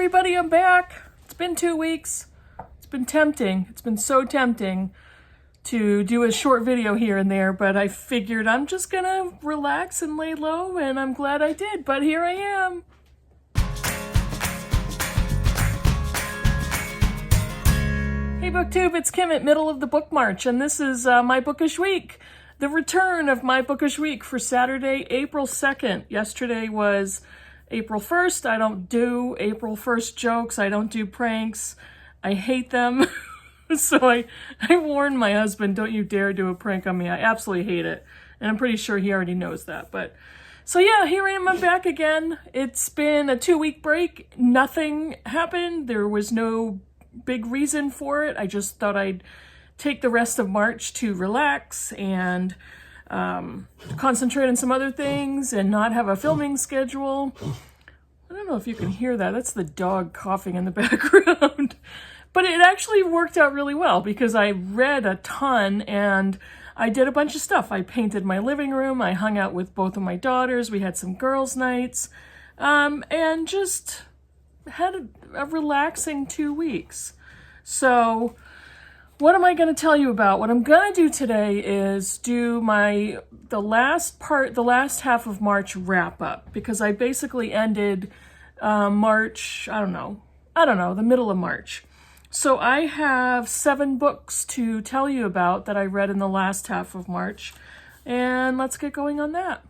everybody, I'm back. It's been 2 weeks. It's been tempting. It's been so tempting to do a short video here and there, but I figured I'm just gonna relax and lay low, and I'm glad I did, but here I am. Hey Booktube, it's Kim at middle of the book march, and this is my Bookish week. The return of my Bookish week for Saturday, April 2nd. Yesterday was April 1st. I don't do April 1st jokes. I don't do pranks. I hate them. So I warned my husband, don't you dare do a prank on me. I absolutely hate it. And I'm pretty sure he already knows that. But so yeah, here I am. I'm back again. It's been a 2-week break. Nothing happened. There was no big reason for it. I just thought I'd take the rest of March to relax and concentrate on some other things and not have a filming schedule. I don't know if you can hear that. That's the dog coughing in the background. But it actually worked out really well because I read a ton and I did a bunch of stuff. I painted my living room. I hung out with both of my daughters. We had some girls' nights and just had a relaxing 2 weeks. So what am I going to tell you about? What I'm going to do today is do the last half of March wrap up, because I basically ended March, I don't know, the middle of March. So I have 7 books to tell you about that I read in the last half of March, and let's get going on that.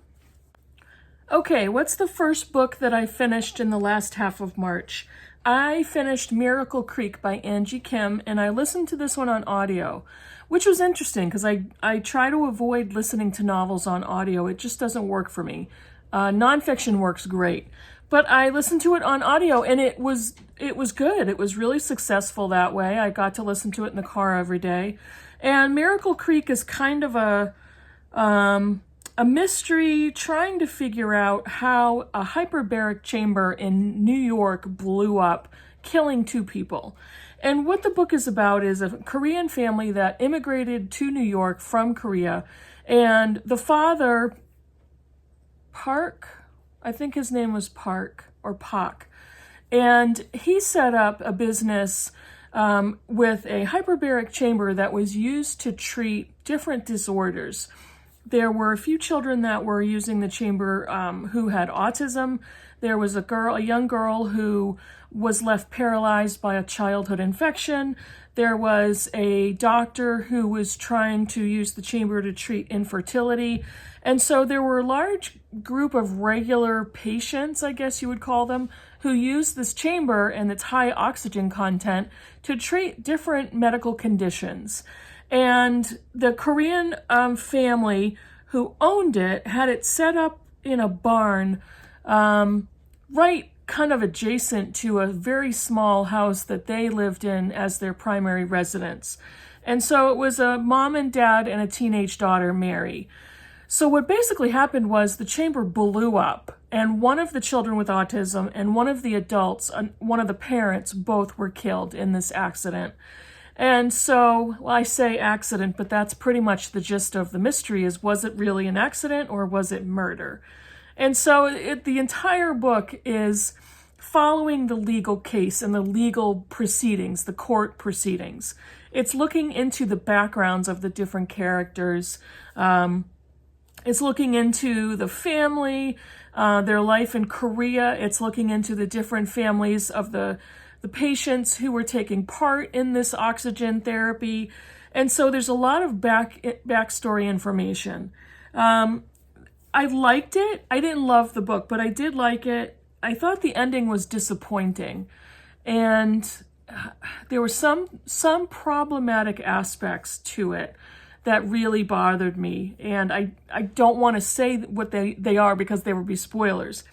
Okay, what's the first book that I finished in the last half of March? I finished Miracle Creek by Angie Kim, and I listened to this one on audio, which was interesting because I try to avoid listening to novels on audio. It just doesn't work for me. Nonfiction works great, but I listened to it on audio, and it was good. It was really successful that way. I got to listen to it in the car every day. And Miracle Creek is kind of a mystery trying to figure out how a hyperbaric chamber in New York blew up, killing 2 people. And what the book is about is a Korean family that immigrated to New York from Korea. And the father, Park, I think his name was Park or Pak, and he set up a business with a hyperbaric chamber that was used to treat different disorders. There were a few children that were using the chamber who had autism. There was a young girl who was left paralyzed by a childhood infection. There was a doctor who was trying to use the chamber to treat infertility. And so there were a large group of regular patients, I guess you would call them, who used this chamber and its high oxygen content to treat different medical conditions. And the Korean family who owned it had it set up in a barn right kind of adjacent to a very small house that they lived in as their primary residence. And so it was a mom and dad and a teenage daughter, Mary. So what basically happened was the chamber blew up, and one of the children with autism and one of the adults, one of the parents, both were killed in this accident. And so, well, I say accident, but that's pretty much the gist of the mystery is, was it really an accident or was it murder? And so the entire book is following the legal case and the legal proceedings, the court proceedings. It's looking into the backgrounds of the different characters. It's looking into the family, their life in Korea. It's looking into the different families of the patients who were taking part in this oxygen therapy. And so there's a lot of backstory information. I liked it. I didn't love the book, but I did like it. I thought the ending was disappointing. And there were some problematic aspects to it that really bothered me. And I don't want to say what they are because there would be spoilers.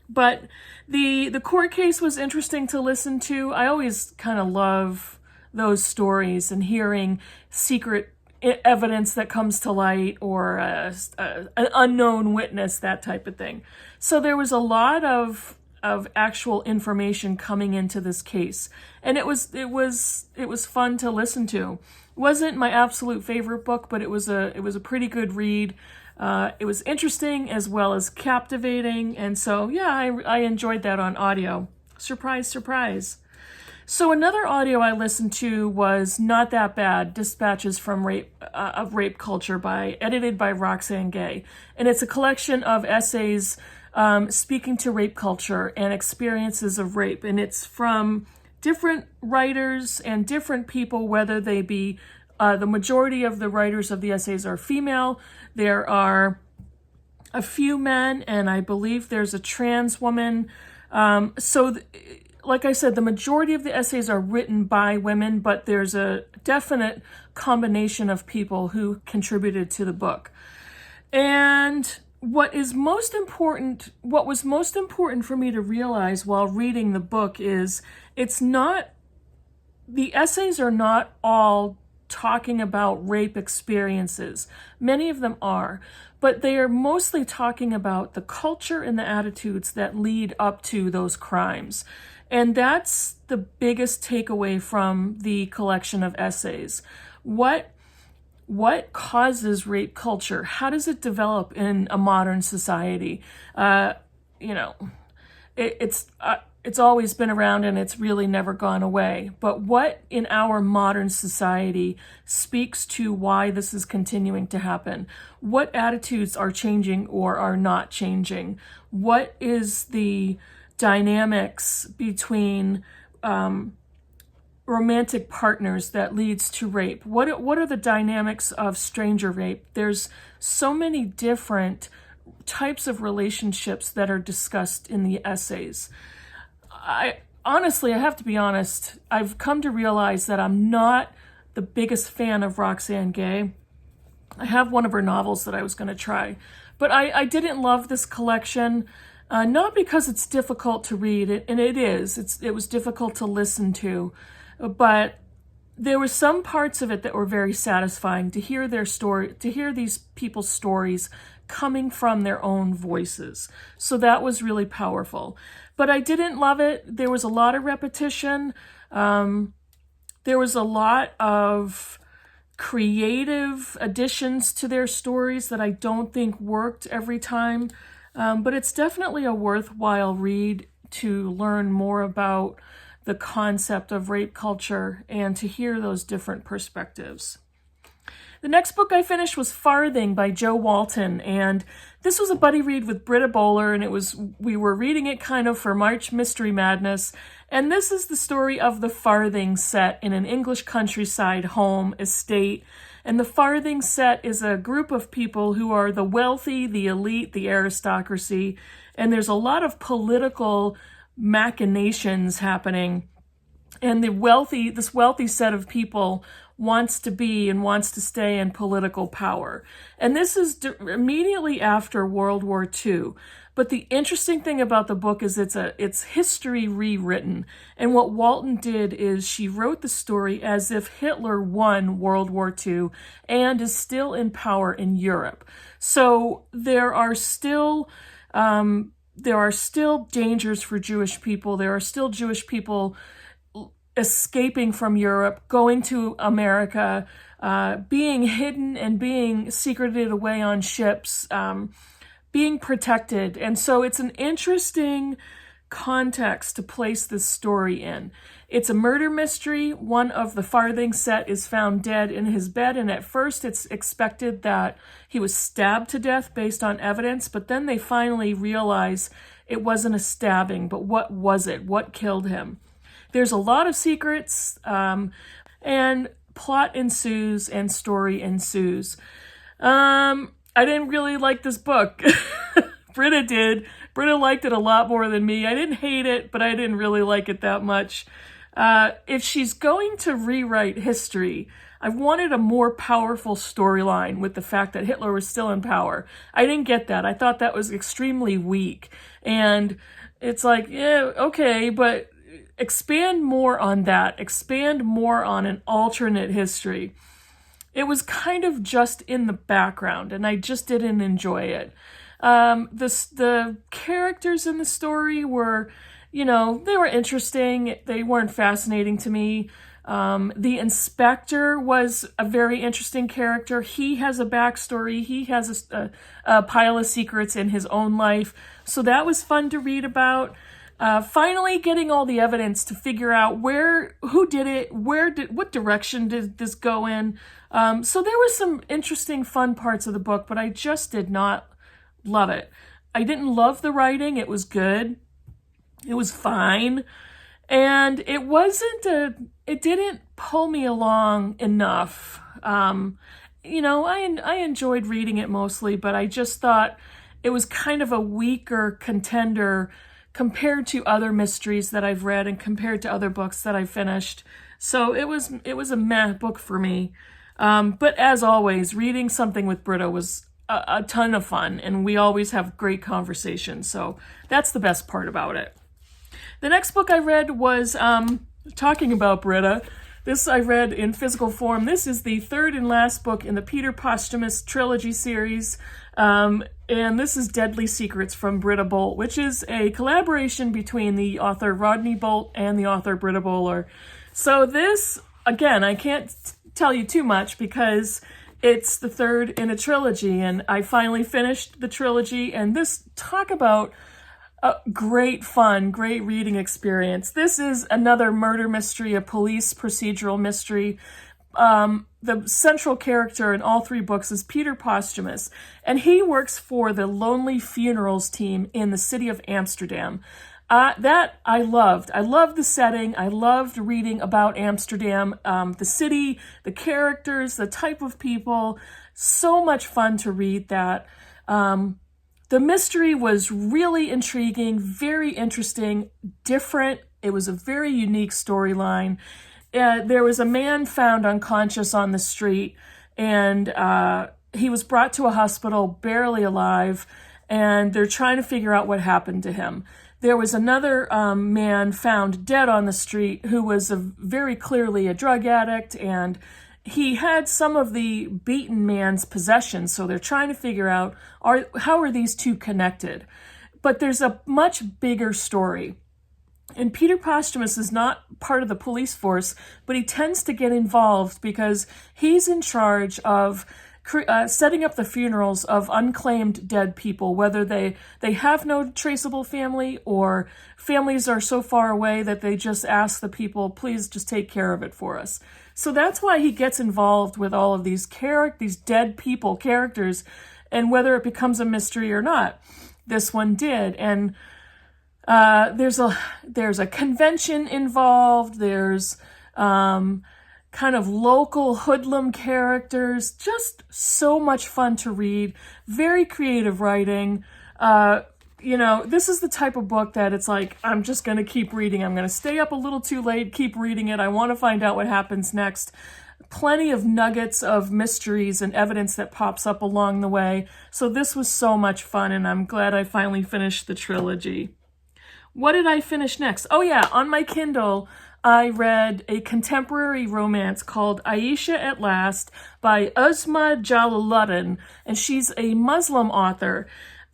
But the court case was interesting to listen to. I always kind of love those stories and hearing secret evidence that comes to light or an unknown witness, that type of thing. So there was a lot of actual information coming into this case, and it was fun to listen to. It wasn't my absolute favorite book, but it was a pretty good read. It was interesting as well as captivating, and so yeah, I enjoyed that on audio. Surprise, surprise. So another audio I listened to was Not That Bad, Dispatches from of Rape Culture edited by Roxane Gay. And it's a collection of essays speaking to rape culture and experiences of rape. And it's from different writers and different people, whether they be, the majority of the writers of the essays are female. There are a few men, and I believe there's a trans woman. Like I said, the majority of the essays are written by women, but there's a definite combination of people who contributed to the book. And what was most important for me to realize while reading the book is the essays are not all talking about rape experiences. Many of them are, but they are mostly talking about the culture and the attitudes that lead up to those crimes. And that's the biggest takeaway from the collection of essays. What causes rape culture? How does it develop in a modern society? It's always been around and it's really never gone away. But what in our modern society speaks to why this is continuing to happen? What attitudes are changing or are not changing? What is the dynamics between romantic partners that leads to rape? What are the dynamics of stranger rape? There's so many different types of relationships that are discussed in the essays. I have to be honest, I've come to realize that I'm not the biggest fan of Roxane Gay. I have one of her novels that I was going to try, but I didn't love this collection. Not because it's difficult to read, and it is. It was difficult to listen to, but there were some parts of it that were very satisfying to hear their story, to hear these people's stories coming from their own voices. So that was really powerful. But I didn't love it. There was a lot of repetition. There was a lot of creative additions to their stories that I don't think worked every time. But it's definitely a worthwhile read to learn more about the concept of rape culture and to hear those different perspectives. The next book I finished was Farthing by Joe Walton, and this was a buddy read with Britta Bohler, and we were reading it kind of for March Mystery Madness, and this is the story of the Farthing set in an English countryside home estate. And the Farthing set is a group of people who are the wealthy, the elite, the aristocracy, and there's a lot of political machinations happening. And this wealthy set of people wants to be and wants to stay in political power. And this is immediately after World War II. But the interesting thing about the book is it's history rewritten. And what Walton did is she wrote the story as if Hitler won World War II and is still in power in Europe. So there are still dangers for Jewish people. There are still Jewish people escaping from Europe, going to America, being hidden and being secreted away on ships, being protected. And so it's an interesting context to place this story in. It's a murder mystery. One of the Farthing set is found dead in his bed, and at first it's expected that he was stabbed to death based on evidence, but then they finally realize it wasn't a stabbing, but what was it? What killed him? There's a lot of secrets, and plot ensues and story ensues. I didn't really like this book. Britta did. Britta liked it a lot more than me. I didn't hate it, but I didn't really like it that much. If she's going to rewrite history, I wanted a more powerful storyline with the fact that Hitler was still in power. I didn't get that. I thought that was extremely weak. And it's like, yeah, okay, but expand more on that. Expand more on an alternate history. It was kind of just in the background, and I just didn't enjoy it. The characters in the story were, they were interesting. They weren't fascinating to me. The inspector was a very interesting character. He has a backstory. He has a pile of secrets in his own life. So that was fun to read about. finally getting all the evidence to figure out who did it, what direction did this go in. So there were some interesting, fun parts of the book, but I just did not love it. I didn't love the writing. It was good. It was fine. And it didn't pull me along enough. I enjoyed reading it mostly, but I just thought it was kind of a weaker contender compared to other mysteries that I've read and compared to other books that I've finished. So it was a meh book for me. But as always, reading something with Britta was a ton of fun, and we always have great conversations. So that's the best part about it. The next book I read was, talking about Britta, this I read in physical form. This is the third and last book in the Peter Posthumous trilogy series. And this is Deadly Secrets from Britta Bohler, which is a collaboration between the author Rodney Bolt and the author Britta Bohler. So this, again, I can't tell you too much because it's the third in a trilogy, and I finally finished the trilogy, and talk about a great fun, great reading experience. This is another murder mystery, a police procedural mystery. The central character in all three books is Peter Posthumous, and he works for the Lonely Funerals team in the city of Amsterdam. That I loved. I loved the setting. I loved reading about Amsterdam, the city, the characters, the type of people. So much fun to read that. The mystery was really intriguing, very interesting, different. It was a very unique storyline. There was a man found unconscious on the street, and he was brought to a hospital barely alive, and they're trying to figure out what happened to him. There was another man found dead on the street who was very clearly a drug addict, and he had some of the beaten man's possessions, so they're trying to figure out how are these two connected. But there's a much bigger story. And Peter Posthumous is not part of the police force, but he tends to get involved because he's in charge of setting up the funerals of unclaimed dead people, whether they have no traceable family or families are so far away that they just ask the people, please just take care of it for us. So that's why he gets involved with all of these dead people characters, and whether it becomes a mystery or not. This one did. And there's a convention involved. There's kind of local hoodlum characters. Just so much fun to read. Very creative writing. This is the type of book that it's like, I'm just going to keep reading. I'm going to stay up a little too late, keep reading it. I want to find out what happens next. Plenty of nuggets of mysteries and evidence that pops up along the way. So this was so much fun, and I'm glad I finally finished the trilogy. What did I finish next? Oh yeah, on my Kindle, I read a contemporary romance called Aisha at Last by Uzma Jallaluddin, and she's a Muslim author.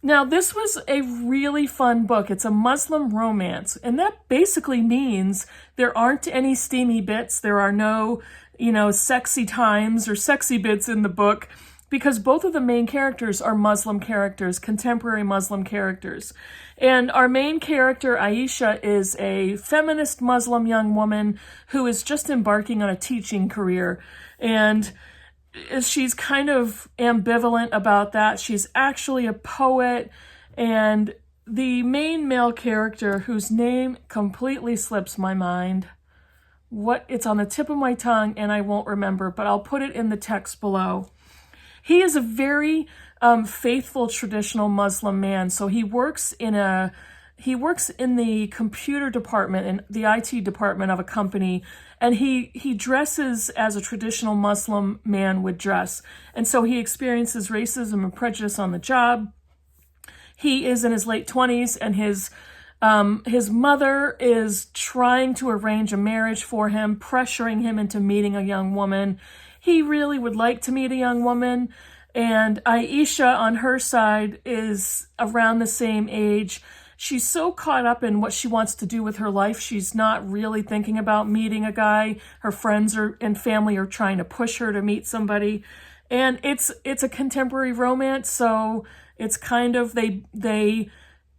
Now, this was a really fun book. It's a Muslim romance, and that basically means there aren't any steamy bits. There are no, sexy times or sexy bits in the book, because both of the main characters are Muslim characters, contemporary Muslim characters. And our main character, Aisha, is a feminist Muslim young woman who is just embarking on a teaching career. And she's kind of ambivalent about that. She's actually a poet, and the main male character, whose name completely slips my mind, it's on the tip of my tongue and I won't remember, but I'll put it in the text below. He is a very faithful traditional Muslim man. So he works in the computer department and the IT department of a company, and he dresses as a traditional Muslim man would dress. And so he experiences racism and prejudice on the job. He is in his late 20s, and his mother is trying to arrange a marriage for him, pressuring him into meeting a young woman. He really would like to meet a young woman, and Aisha on her side is around the same age. She's so caught up in what she wants to do with her life, she's not really thinking about meeting a guy. Her friends and family are trying to push her to meet somebody. And it's a contemporary romance, so it's kind of, they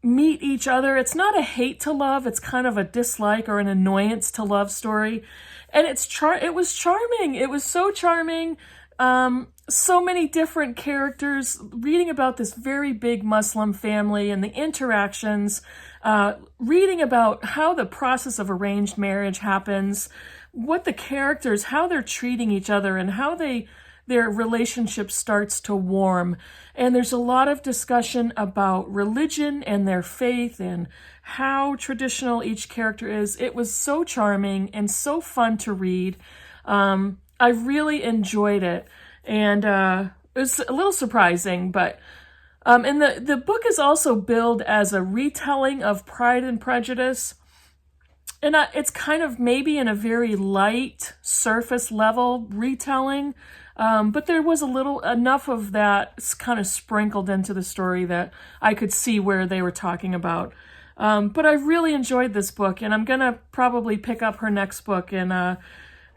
meet each other. It's not a hate to love, it's kind of a dislike or an annoyance to love story. And it was charming. It was so charming. So many different characters, reading about this very big Muslim family and the interactions, reading about how the process of arranged marriage happens, what the characters, how they're treating each other, and how their relationship starts to warm. And there's a lot of discussion about religion and their faith and how traditional each character is. It was so charming and so fun to read. I really enjoyed it. And it was a little surprising, but and the book is also billed as a retelling of Pride and Prejudice. And it's kind of maybe in a very light, surface level retelling. But there was enough of that kind of sprinkled into the story that I could see where they were talking about. But I really enjoyed this book, and I'm going to probably pick up her next book. And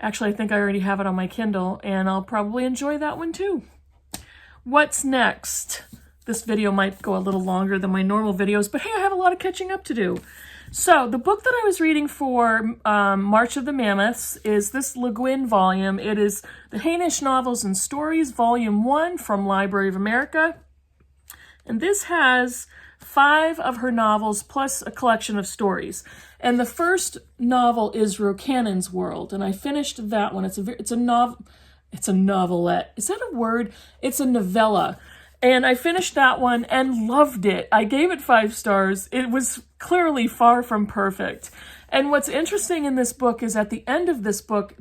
actually, I think I already have it on my Kindle, and I'll probably enjoy that one too. What's next? This video might go a little longer than my normal videos, but hey, I have a lot of catching up to do. So the book that I was reading for March of the Mammoths is this Le Guin volume. It is the Hainish Novels and Stories, Volume 1 from Library of America. And this has 5 of her novels plus a collection of stories. And the first novel is Roxane's World, and I finished that one. It's a novelette. Is that a word? It's a novella. And I finished that one and loved it. I gave it 5 stars. It was clearly far from perfect. And what's interesting in this book is at the end of this book,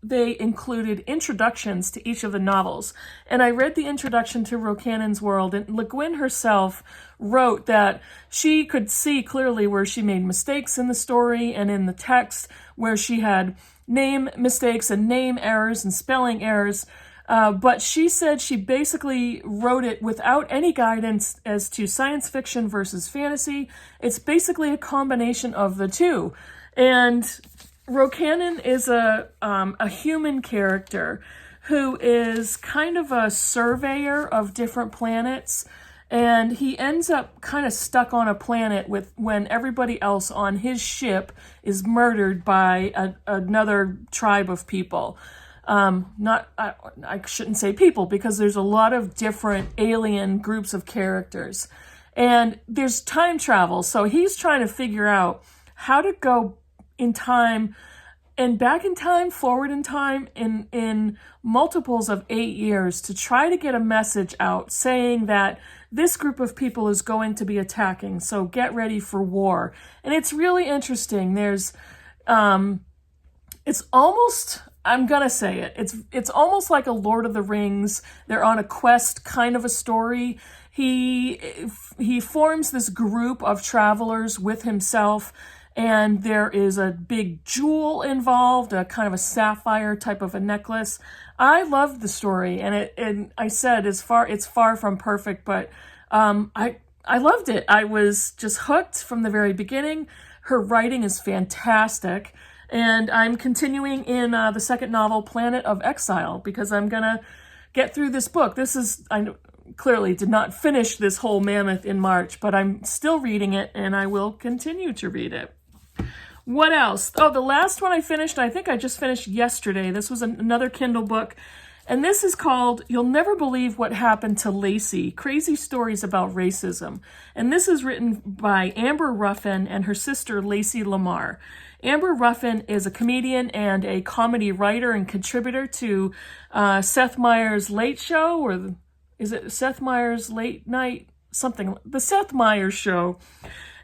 they included introductions to each of the novels. And I read the introduction to Roxane's World, and Le Guin herself wrote that she could see clearly where she made mistakes in the story and in the text, where she had name mistakes and name errors and spelling errors. But she said she basically wrote it without any guidance as to science fiction versus fantasy. It's basically a combination of the two. And Roxane is a human character who is kind of a surveyor of different planets. And he ends up kind of stuck on a planet when everybody else on his ship is murdered by another tribe of people. I shouldn't say people, because there's a lot of different alien groups of characters. And there's time travel, so he's trying to figure out how to go in time and back in time, forward in time, in multiples of 8 years to try to get a message out saying that this group of people is going to be attacking, so get ready for war. And it's really interesting. There's, it's almost... I'm gonna say it. It's almost like a Lord of the Rings. They're on a quest kind of a story. He forms this group of travelers with himself, and there is a big jewel involved, a kind of a sapphire type of a necklace. I loved the story, and I said it's far from perfect, but I loved it. I was just hooked from the very beginning. Her writing is fantastic. And I'm continuing in the second novel, Planet of Exile, because I'm going to get through this book. I clearly did not finish this whole mammoth in March, but I'm still reading it, and I will continue to read it. What else? Oh, the last one I finished, I think I just finished yesterday. This was another Kindle book, and this is called You'll Never Believe What Happened to Lacey, Crazy Stories About Racism. And this is written by Amber Ruffin and her sister, Lacey Lamar. Amber Ruffin is a comedian and a comedy writer and contributor to Seth Meyers' Late Show, or is it Seth Meyers' Late Night? Something, the Seth Meyers Show.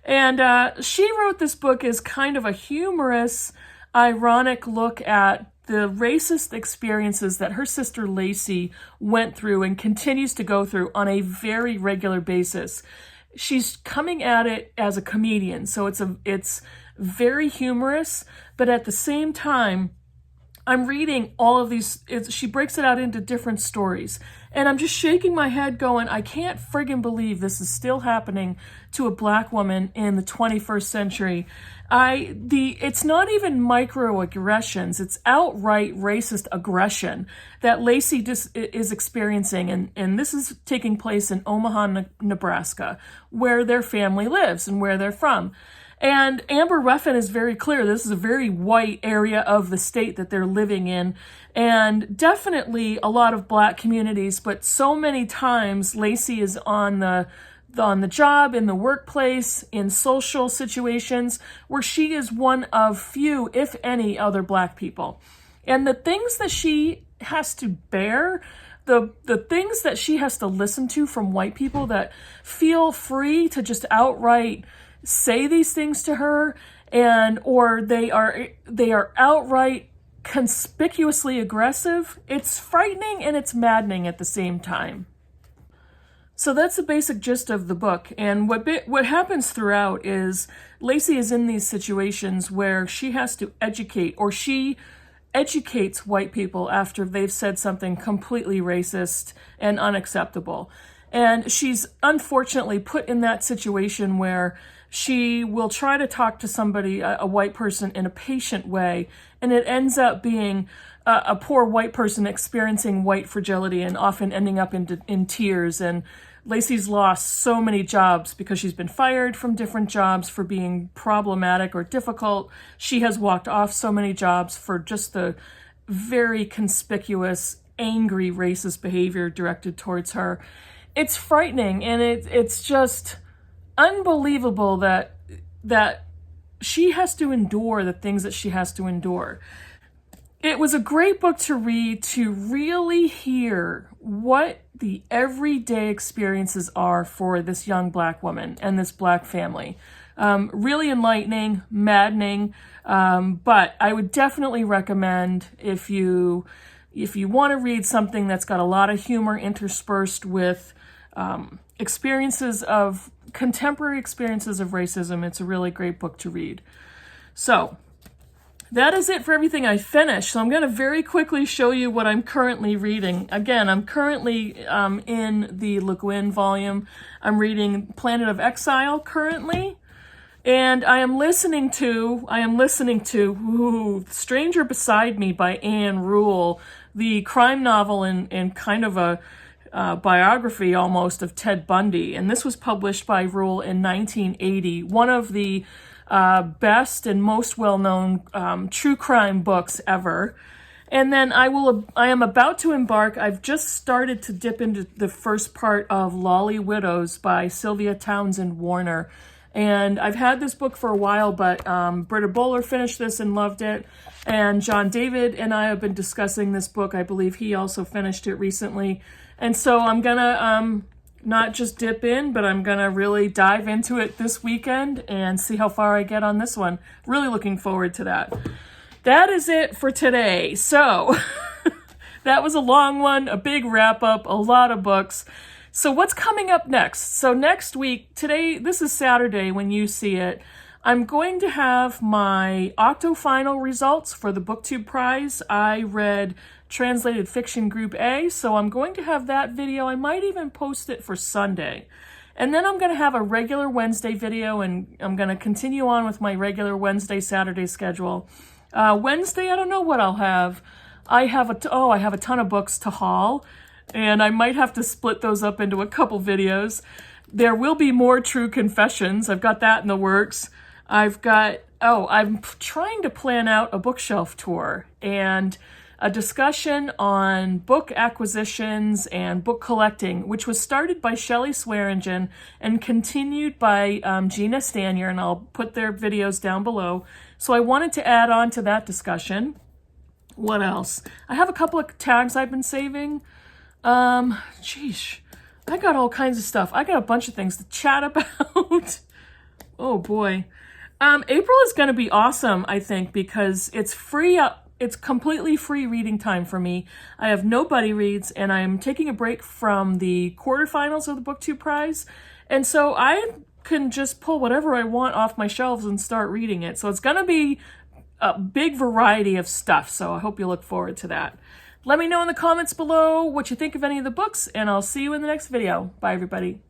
And she wrote this book as kind of a humorous, ironic look at the racist experiences that her sister Lacey went through and continues to go through on a very regular basis. She's coming at it as a comedian, so it's very humorous, but at the same time, I'm reading all of these, she breaks it out into different stories. And I'm just shaking my head going, I can't friggin' believe this is still happening to a black woman in the 21st century. It's not even microaggressions, it's outright racist aggression that Lacey is experiencing. And this is taking place in Omaha, Nebraska, where their family lives and where they're from. And Amber Ruffin is very clear. This is a very white area of the state that they're living in. And definitely a lot of black communities, but so many times Lacey is on the job, in the workplace, in social situations where she is one of few, if any, other black people. And the things that she has to bear, the things that she has to listen to from white people that feel free to just outright say these things to her, or they are outright conspicuously aggressive, it's frightening and it's maddening at the same time. So that's the basic gist of the book. And what happens throughout is Lacey is in these situations where she has to educate, or she educates white people after they've said something completely racist and unacceptable. And she's unfortunately put in that situation where she will try to talk to somebody, a white person, in a patient way, and it ends up being a poor white person experiencing white fragility and often ending up in tears. And Lacey's lost so many jobs because she's been fired from different jobs for being problematic or difficult. She has walked off so many jobs for just the very conspicuous, angry, racist behavior directed towards her. It's frightening, and it's just unbelievable that she has to endure the things that she has to endure. It was a great book to read, to really hear what the everyday experiences are for this young black woman and this black family. Really enlightening, maddening, but I would definitely recommend, if you want to read something that's got a lot of humor interspersed with contemporary experiences of racism, it's a really great book to read. So that is it for everything I finished. So I'm going to very quickly show you what I'm currently reading. Again, I'm currently in the Le Guin volume. I'm reading Planet of Exile currently. And I am listening to Stranger Beside Me by Anne Rule, the crime novel and kind of a biography almost of Ted Bundy. And this was published by Rule in 1980, one of the best and most well-known true crime books ever. And then I am about to embark. I've just started to dip into the first part of Lolly Widows by Sylvia Townsend Warner. And I've had this book for a while, but Britta Bohler finished this and loved it. And John David and I have been discussing this book. I believe he also finished it recently. And so I'm gonna not just dip in, but I'm gonna really dive into it this weekend and see how far I get on this one. Really looking forward to that. That is it for today. So that was a long one, a big wrap up, a lot of books. So what's coming up next? So next week, today, this is Saturday when you see it, I'm going to have my octo-final results for the BookTube prize. I read Translated Fiction Group A, so I'm going to have that video. I might even post it for Sunday. And then I'm going to have a regular Wednesday video, and I'm going to continue on with my regular Wednesday, Saturday schedule. Wednesday, I don't know what I'll have. I have a ton of books to haul, and I might have to split those up into a couple videos. There will be more True Confessions. I've got that in the works. I'm trying to plan out a bookshelf tour and a discussion on book acquisitions and book collecting, which was started by Shelly Swearingen and continued by Gina Stanier, and I'll put their videos down below. So I wanted to add on to that discussion. What else? I have a couple of tags I've been saving. I got all kinds of stuff. I got a bunch of things to chat about. Oh boy. April is going to be awesome, I think, because it's free. It's completely free reading time for me. I have no buddy reads, and I'm taking a break from the quarterfinals of the BookTube prize. And so I can just pull whatever I want off my shelves and start reading it. So it's going to be a big variety of stuff. So I hope you look forward to that. Let me know in the comments below what you think of any of the books, and I'll see you in the next video. Bye, everybody.